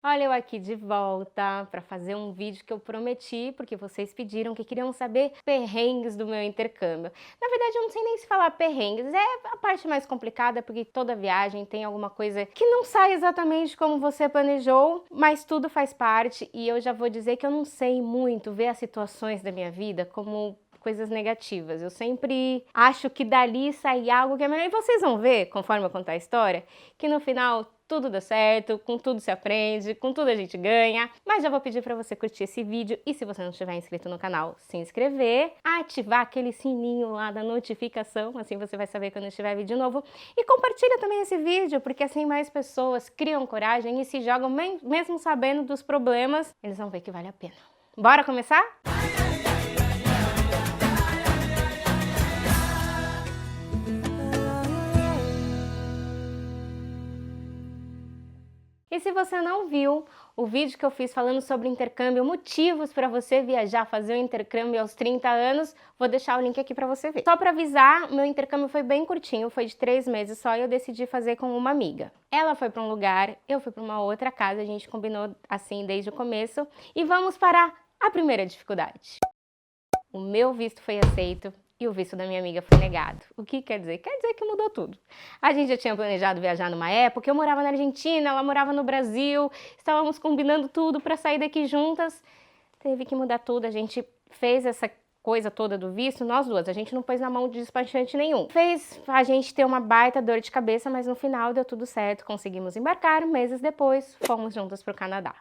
Olha eu aqui de volta para fazer um vídeo que eu prometi, porque vocês pediram que queriam saber perrengues do meu intercâmbio. Na verdade, eu não sei nem se falar perrengues, é a parte mais complicada, porque toda viagem tem alguma coisa que não sai exatamente como você planejou, mas tudo faz parte e eu já vou dizer que eu não sei muito ver as situações da minha vida como coisas negativas. Eu sempre acho que dali sai algo que é melhor. E vocês vão ver, conforme eu contar a história, que no final tudo dá certo, com tudo se aprende, com tudo a gente ganha. Mas já vou pedir para você curtir esse vídeo e se você não estiver inscrito no canal, se inscrever, ativar aquele sininho lá da notificação, assim você vai saber quando estiver vídeo novo. E compartilha também esse vídeo, porque assim mais pessoas criam coragem e se jogam mesmo sabendo dos problemas, eles vão ver que vale a pena. Bora começar? E se você não viu o vídeo que eu fiz falando sobre intercâmbio, motivos para você viajar, fazer o intercâmbio aos 30 anos, vou deixar o link aqui para você ver. Só para avisar, meu intercâmbio foi bem curtinho, foi de 3 meses só e eu decidi fazer com uma amiga. Ela foi para um lugar, eu fui para uma outra casa, a gente combinou assim desde o começo. E vamos para a primeira dificuldade. O meu visto foi aceito e o visto da minha amiga foi negado. O que quer dizer? Quer dizer que mudou tudo. A gente já tinha planejado viajar numa época, eu morava na Argentina, ela morava no Brasil, estávamos combinando tudo para sair daqui juntas. Teve que mudar tudo, a gente fez essa coisa toda do visto, nós duas, a gente não pôs na mão de despachante nenhum. Fez a gente ter uma baita dor de cabeça, mas no final deu tudo certo, conseguimos embarcar, meses depois fomos juntas para o Canadá.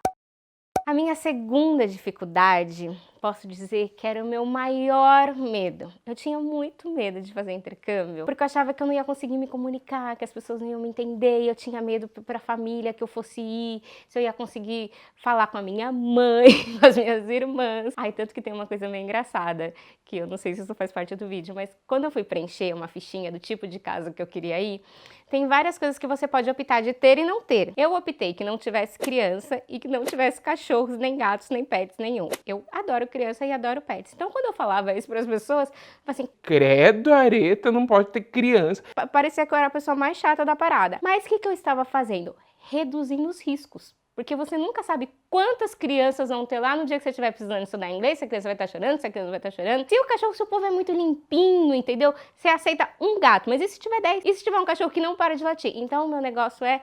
A minha segunda dificuldade, posso dizer que era o meu maior medo. Eu tinha muito medo de fazer intercâmbio, porque eu achava que eu não ia conseguir me comunicar, que as pessoas não iam me entender, eu tinha medo para a família que eu fosse ir, se eu ia conseguir falar com a minha mãe, com as minhas irmãs. Ai, tanto que tem uma coisa meio engraçada, que eu não sei se isso faz parte do vídeo, mas quando eu fui preencher uma fichinha do tipo de casa que eu queria ir, tem várias coisas que você pode optar de ter e não ter. Eu optei que não tivesse criança e que não tivesse cachorros, nem gatos, nem pets nenhum. Eu adoro criança e adoro pets. Então, quando eu falava isso para as pessoas, eu falava assim, Credo, Areta, não pode ter criança. parecia que eu era a pessoa mais chata da parada. Mas o que eu estava fazendo? Reduzindo os riscos. Porque você nunca sabe quantas crianças vão ter lá no dia que você estiver precisando estudar inglês, se a criança vai estar chorando, se a criança vai estar chorando. Se o cachorro, se o povo é muito limpinho, entendeu? Você aceita um gato, mas e se tiver 10? E se tiver um cachorro que não para de latir? Então, o meu negócio é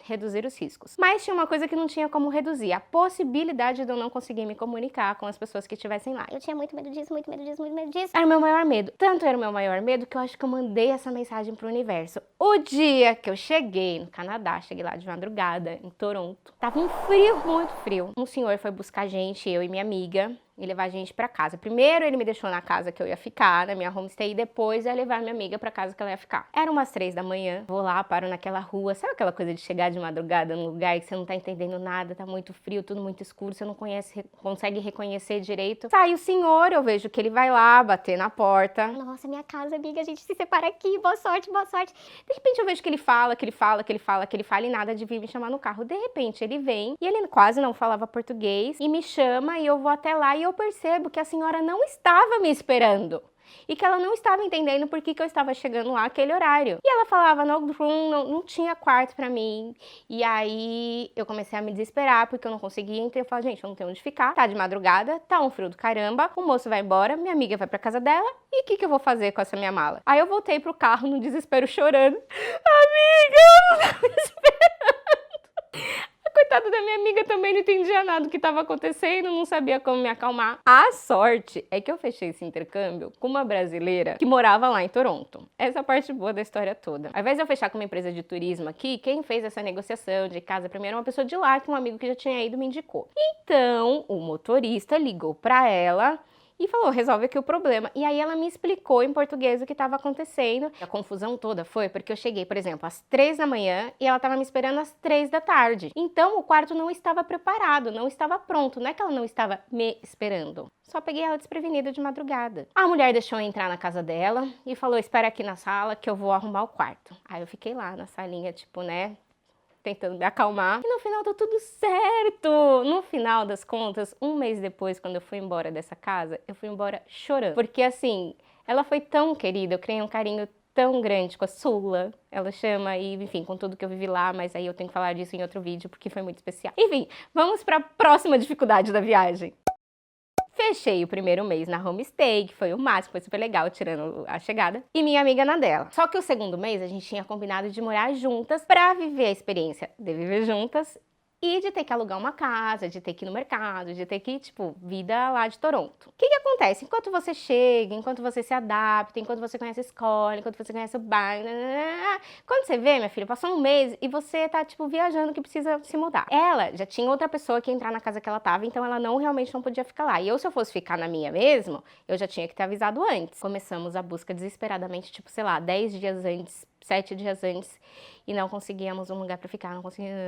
reduzir os riscos. Mas tinha uma coisa que não tinha como reduzir, a possibilidade de eu não conseguir me comunicar com as pessoas que estivessem lá. Eu tinha muito medo disso, muito medo disso, muito medo disso. Era o meu maior medo. Tanto era o meu maior medo que eu acho que eu mandei essa mensagem pro universo. O dia que eu cheguei no Canadá, cheguei lá de madrugada, em Toronto, tava um frio, muito frio. Um senhor foi buscar a gente, eu e minha amiga, e levar a gente pra casa. Primeiro ele me deixou na casa que eu ia ficar, na minha homestay, e depois ia levar minha amiga pra casa que ela ia ficar. Era umas 3 da manhã, vou lá, paro naquela rua, sabe aquela coisa de chegar de madrugada num lugar que você não tá entendendo nada, tá muito frio, tudo muito escuro, você não consegue reconhecer direito. Sai o senhor, eu vejo que ele vai lá, bater na porta. Nossa, minha casa, amiga, a gente se separa aqui, boa sorte, boa sorte. De repente eu vejo que ele fala, que ele fala, que ele fala, que ele fala e nada de vir me chamar no carro. De repente ele vem e ele quase não falava português e me chama e eu vou até lá e eu percebo que a senhora não estava me esperando e que ela não estava entendendo por que eu estava chegando lá aquele horário. E ela falava, não tinha quarto pra mim. E aí eu comecei a me desesperar porque eu não conseguia entrar. Eu falei, gente, eu não tenho onde ficar, tá de madrugada, tá um frio do caramba, o moço vai embora, minha amiga vai pra casa dela e o que eu vou fazer com essa minha mala? Aí eu voltei pro carro no desespero chorando. Amiga, eu não tava esperando. Coitada da minha amiga também não entendia nada do que estava acontecendo, não sabia como me acalmar. A sorte é que eu fechei esse intercâmbio com uma brasileira que morava lá em Toronto. Essa é a parte boa da história toda. Ao invés de eu fechar com uma empresa de turismo aqui, quem fez essa negociação de casa primeiro é uma pessoa de lá, que um amigo que já tinha ido me indicou. Então, o motorista ligou para ela e falou, resolve aqui o problema. E aí ela me explicou em português o que estava acontecendo. A confusão toda foi porque eu cheguei, por exemplo, às 3 da manhã e ela estava me esperando às 3 da tarde. Então o quarto não estava preparado, não estava pronto. Não é que ela não estava me esperando. Só peguei ela desprevenida de madrugada. A mulher deixou eu entrar na casa dela e falou, espera aqui na sala que eu vou arrumar o quarto. Aí eu fiquei lá na salinha, tipo, né, tentando me acalmar. E no final deu tudo certo. No final das contas, um mês depois, quando eu fui embora dessa casa, eu fui embora chorando. Porque assim, ela foi tão querida, eu criei um carinho tão grande com a Sula, ela chama, e enfim, com tudo que eu vivi lá, mas aí eu tenho que falar disso em outro vídeo, porque foi muito especial. Enfim, vamos para a próxima dificuldade da viagem. Fechei o primeiro mês na homestay, que foi o máximo, foi super legal, tirando a chegada, e minha amiga na dela. Só que o segundo mês a gente tinha combinado de morar juntas pra viver a experiência de viver juntas e de ter que alugar uma casa, de ter que ir no mercado, de ter que, tipo, vida lá de Toronto. O que que acontece? Enquanto você chega, enquanto você se adapta, enquanto você conhece a escola, enquanto você conhece o bairro, quando você vê, minha filha, passou um mês e você tá, tipo, viajando que precisa se mudar. Ela já tinha outra pessoa que ia entrar na casa que ela tava, então ela realmente não podia ficar lá. E eu, se eu fosse ficar na minha mesmo, eu já tinha que ter avisado antes. Começamos a busca desesperadamente, tipo, sei lá, 10 dias antes, 7 dias antes, e não conseguíamos um lugar pra ficar, não conseguíamos...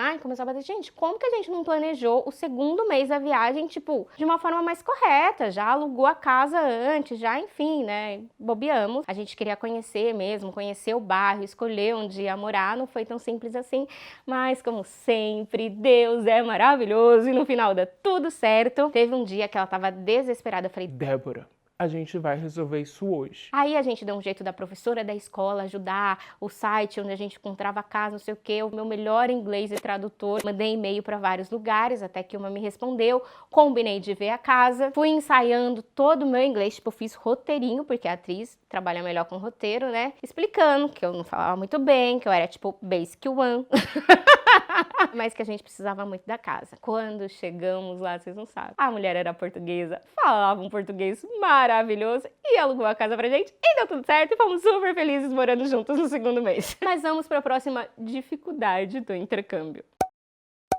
Ai, começou a bater, gente, como que a gente não planejou o segundo mês da viagem, tipo, de uma forma mais correta? Já alugou a casa antes, já, enfim, né, bobeamos. A gente queria conhecer mesmo, conhecer o bairro, escolher onde ia morar, não foi tão simples assim, mas como sempre, Deus é maravilhoso e no final dá tudo certo. Teve um dia que ela tava desesperada, eu falei, Débora, a gente vai resolver isso hoje. Aí a gente deu um jeito da professora da escola ajudar, o site onde a gente encontrava a casa, não sei o que, o meu melhor inglês e tradutor. Mandei e-mail para vários lugares, até que uma me respondeu, combinei de ver a casa, fui ensaiando todo o meu inglês, tipo, eu fiz roteirinho, porque a atriz trabalha melhor com roteiro, né? Explicando que eu não falava muito bem, que eu era tipo Basic One. Mas que a gente precisava muito da casa. Quando chegamos lá, vocês não sabem, a mulher era portuguesa, falava um português maravilhoso e alugou a casa pra gente e deu tudo certo e fomos super felizes morando juntos no segundo mês. Mas vamos para a próxima dificuldade do intercâmbio.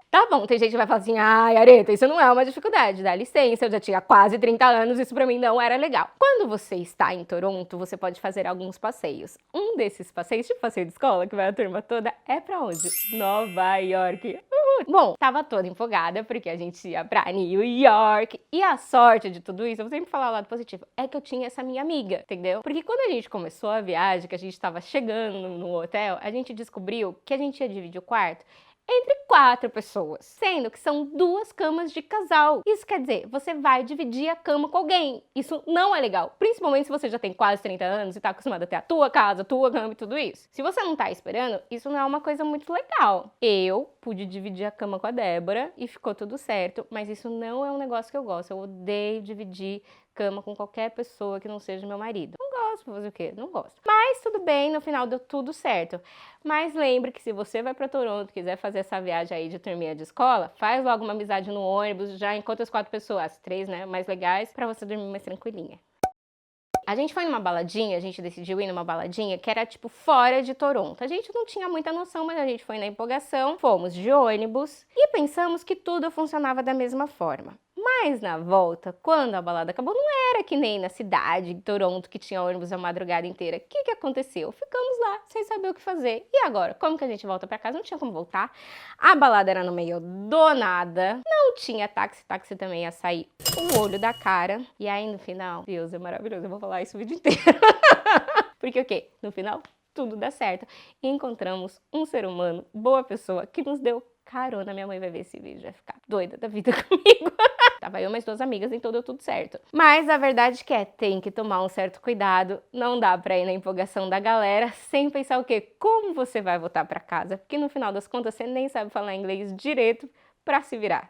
Tá bom, tem gente que vai falar assim, ai, Areta, isso não é uma dificuldade, dá licença, eu já tinha quase 30 anos, isso pra mim não era legal. Quando você está em Toronto, você pode fazer alguns passeios. Um desses passeios, tipo passeio de escola, que vai a turma toda, é pra onde? Nova York. Bom, tava toda empolgada porque a gente ia pra New York. E a sorte de tudo isso, eu vou sempre falar o lado positivo, é que eu tinha essa minha amiga, entendeu? Porque quando a gente começou a viagem, que a gente tava chegando no hotel, a gente descobriu que a gente ia dividir o quarto entre 4 pessoas, sendo que são 2 camas de casal. Isso quer dizer, você vai dividir a cama com alguém. Isso não é legal, principalmente se você já tem quase 30 anos e tá acostumado a ter a tua casa, a tua cama e tudo isso. Se você não tá esperando, isso não é uma coisa muito legal. Eu pude dividir a cama com a Débora e ficou tudo certo, mas isso não é um negócio que eu gosto. Eu odeio dividir cama com qualquer pessoa que não seja meu marido. Não gosto, vou fazer o quê? Não gosto. Mas tudo bem, no final deu tudo certo. Mas lembre que se você vai pra Toronto, quiser fazer essa viagem aí de turminha de escola, faz logo uma amizade no ônibus, já encontra as 4 pessoas, as 3, né, mais legais, pra você dormir mais tranquilinha. A gente foi numa baladinha, a gente decidiu ir numa baladinha que era tipo fora de Toronto. A gente não tinha muita noção, mas a gente foi na empolgação, fomos de ônibus e pensamos que tudo funcionava da mesma forma. Mas na volta, quando a balada acabou, não era que nem na cidade, em Toronto, que tinha ônibus a madrugada inteira. O que aconteceu? Ficamos lá, sem saber o que fazer. E agora? Como que a gente volta pra casa? Não tinha como voltar. A balada era no meio do nada. Não tinha táxi, táxi também ia sair o olho da cara. E aí no final, Deus é maravilhoso, eu vou falar isso o vídeo inteiro. Porque o quê? No final, tudo dá certo. E encontramos um ser humano, boa pessoa, que nos deu carona. Minha mãe vai ver esse vídeo, vai ficar doida da vida comigo. Tava eu e mais 2 amigas, então deu tudo certo. Mas a verdade que tem que tomar um certo cuidado. Não dá pra ir na empolgação da galera sem pensar o quê? Como você vai voltar pra casa? Porque no final das contas você nem sabe falar inglês direito pra se virar.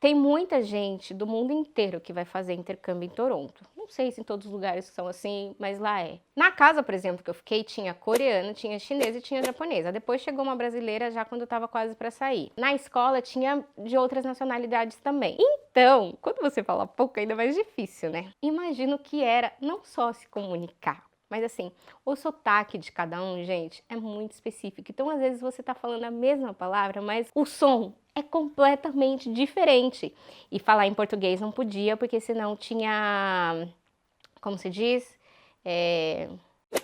Tem muita gente do mundo inteiro que vai fazer intercâmbio em Toronto. Não sei se em todos os lugares são assim, mas lá é. Na casa, por exemplo, que eu fiquei, tinha coreano, tinha chinês e tinha japonesa. Depois chegou uma brasileira já quando eu tava quase pra sair. Na escola tinha de outras nacionalidades também. Então, quando você fala pouco, é ainda mais difícil, né? Imagino que era não só se comunicar, mas assim, o sotaque de cada um, gente, é muito específico. Então, às vezes você tá falando a mesma palavra, mas o som é completamente diferente. E falar em português não podia, porque senão tinha... Como se diz?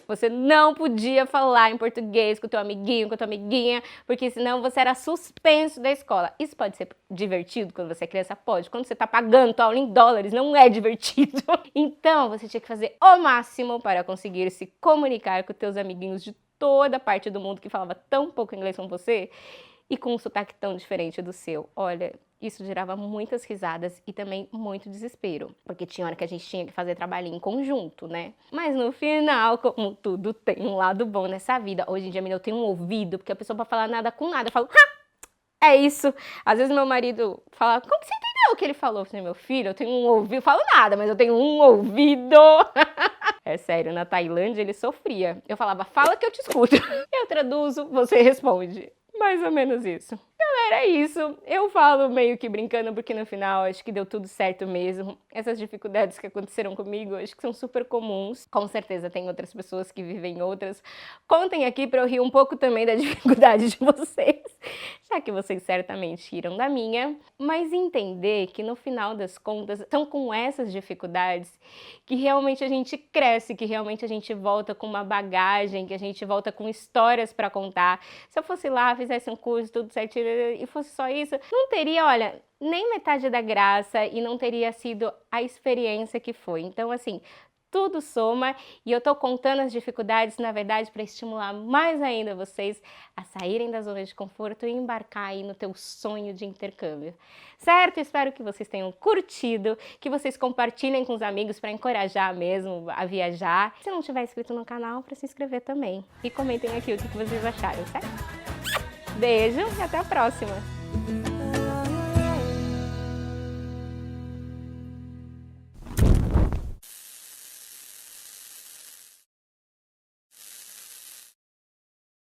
Você não podia falar em português com o teu amiguinho, com a tua amiguinha, porque senão você era suspenso da escola. Isso pode ser divertido quando você é criança? Pode. Quando você tá pagando tua aula em dólares, não é divertido. Então, você tinha que fazer o máximo para conseguir se comunicar com teus amiguinhos de toda parte do mundo que falava tão pouco inglês como você e com um sotaque tão diferente do seu. Olha, isso gerava muitas risadas e também muito desespero, porque tinha hora que a gente tinha que fazer trabalhinho em conjunto, né? Mas no final, como tudo tem um lado bom nessa vida, hoje em dia eu tenho um ouvido, porque a pessoa pode falar nada com nada, eu falo, é isso. Às vezes meu marido fala, como que você entendeu o que ele falou? Eu falei, meu filho, eu tenho um ouvido, eu falo nada, mas eu tenho um ouvido. É sério, na Tailândia ele sofria. Eu falava, fala que eu te escuto. Eu traduzo, você responde. Mais ou menos isso. Galera, é isso. Eu falo meio que brincando, porque no final acho que deu tudo certo mesmo. Essas dificuldades que aconteceram comigo, acho que são super comuns. Com certeza tem outras pessoas que vivem outras. Contem aqui pra eu rir um pouco também da dificuldade de vocês, já que vocês certamente riram da minha. Mas entender que no final das contas, são com essas dificuldades que realmente a gente cresce, que realmente a gente volta com uma bagagem, que a gente volta com histórias pra contar. Se eu fosse lá, fizesse um curso, tudo certinho, e fosse só isso, não teria, olha, nem metade da graça e não teria sido a experiência que foi. Então, assim, tudo soma e eu tô contando as dificuldades, na verdade, para estimular mais ainda vocês a saírem da zona de conforto e embarcar aí no teu sonho de intercâmbio. Certo? Espero que vocês tenham curtido, que vocês compartilhem com os amigos para encorajar mesmo a viajar. Se não tiver inscrito no canal, para se inscrever também. E comentem aqui o que vocês acharam, certo? Beijo e até a próxima!